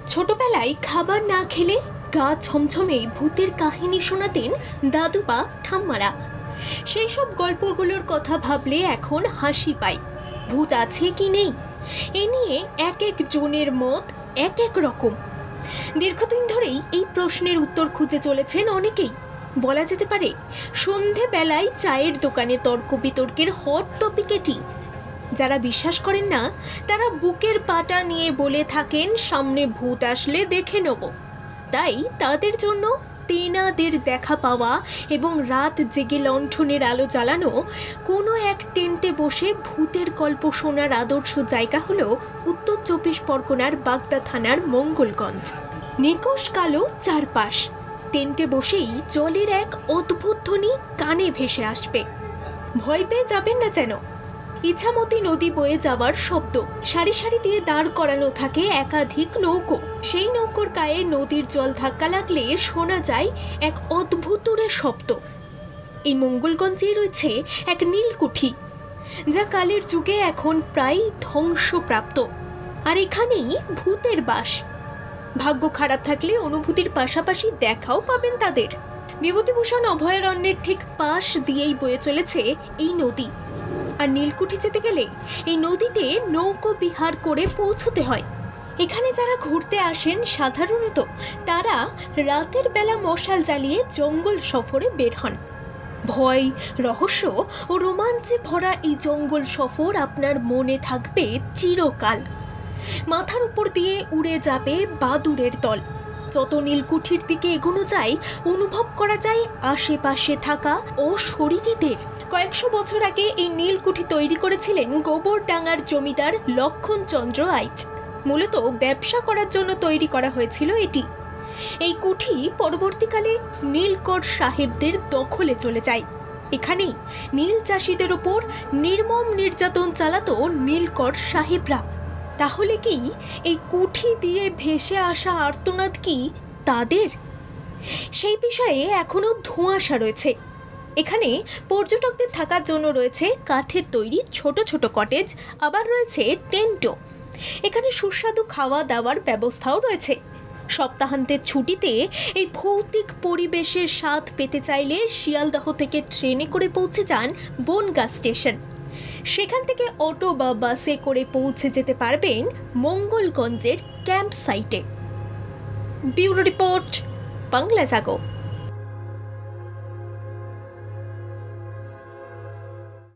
ছোটবেলায় খাবার না খেলে গা ছমছমে ভূতের কাহিনী শোনাতেন দাদু বা ঠাম্মারা। সেই সব গল্পগুলোর কথা ভাবলে এখন হাসি পায়। ভূত আছে কি নেই এ নিয়ে এক এক জনের মত এক এক রকম। দীর্ঘদিন ধরেই এই প্রশ্নের উত্তর খুঁজে চলেছেন অনেকেই। বলা যেতে পারে সন্ধেবেলায় চায়ের দোকানে তর্ক বিতর্কের হট টপিক এটি। যারা বিশ্বাস করেন না তারা বুকের পাটা নিয়ে বলে থাকেন সামনে ভূত আসলে দেখে নেব। তাই তাদের জন্য তেনাদের দেখা পাওয়া এবং রাত জেগে লণ্ঠনের আলো জ্বালানো কোনো এক টেন্টে বসে ভূতের গল্প শোনার আদর্শ জায়গা হলো উত্তর 24 পরগনার বাগদা থানার মঙ্গলগঞ্জ। নিকশ কালো চারপাশ, টেন্টে বসেই জলের এক অদ্ভুত ধ্বনি কানে ভেসে আসবে। ভয় পেয়ে যাবেন না যেন। ইছামতি নদী বয়ে যাওয়ার শব্দ, সারি সারি দিয়ে দাঁড় করানো থাকে একাধিক নৌকো। সেই নৌকোর গায়ে নদীর জল ধাক্কা লাগলে শোনা যায় এক অদ্ভুতুরে শব্দ। এই মঙ্গলগঞ্জে রয়েছে এক নীলকুঠি, যা কালের যুগে এখন প্রায় ধ্বংসপ্রাপ্ত। আর এখানেই ভূতের বাস। ভাগ্য খারাপ থাকলে অনুভূতির পাশাপাশি দেখাও পাবেন তাদের। বিভূতিভূষণ অভয়ারণ্যের ঠিক পাশ দিয়েই বয়ে চলেছে এই নদী। আর নীলকুঠি যেতে গেলে এই নদীতে নৌকো বিহার করে পৌঁছতে হয়। এখানে যারা ঘুরতে আসেন সাধারণত তারা রাতের বেলা মশাল জ্বালিয়ে জঙ্গল সফরে বের হন। ভয়, রহস্য ও রোমাঞ্চে ভরা এই জঙ্গল সফর আপনার মনে থাকবে চিরকাল। মাথার উপর দিয়ে উড়ে যাবে বাদুড়ের দল। যত নীলকুঠির দিকে এগোনো যায় অনুভব করা যায় আশেপাশে থাকা অশরীরীদের। কয়েকশো বছর আগে এই নীলকুঠি তৈরি করেছিলেন গোবরডাঙ্গার জমিদার লক্ষণচন্দ্র আইচ। মূলত ব্যবসা করার জন্য তৈরি করা হয়েছিল এটি। এই কুঠি পরবর্তীকালে নীলকর সাহেবদের দখলে চলে যায়। এখানেই নীল চাষিদের ওপর নির্মম নির্যাতন চালাতো নীলকর সাহেবরা। তাহলে কি এই কুঠি দিয়ে ভেসে আসা আর্তনাদ কি তাদের? সেই বিষয়ে এখনো ধোঁয়াশা রয়েছে। এখানে পর্যটকদের থাকার জন্য রয়েছে কাঠের তৈরি ছোট ছোট কটেজ, আবার রয়েছে টেন্টও। এখানে সুস্বাদু খাওয়া দাওয়ার ব্যবস্থাও রয়েছে। সপ্তাহান্তের ছুটিতে এই ভৌতিক পরিবেশের স্বাদ পেতে চাইলে শিয়ালদহ থেকে ট্রেনে করে পৌঁছে যান বনগাঁ স্টেশন। সেখান থেকে অটো বা বাসে করে পৌঁছে যেতে পারবেন মঙ্গলগঞ্জের ক্যাম্প সাইটে। ব্যুরো রিপোর্ট, বাংলা জাগো।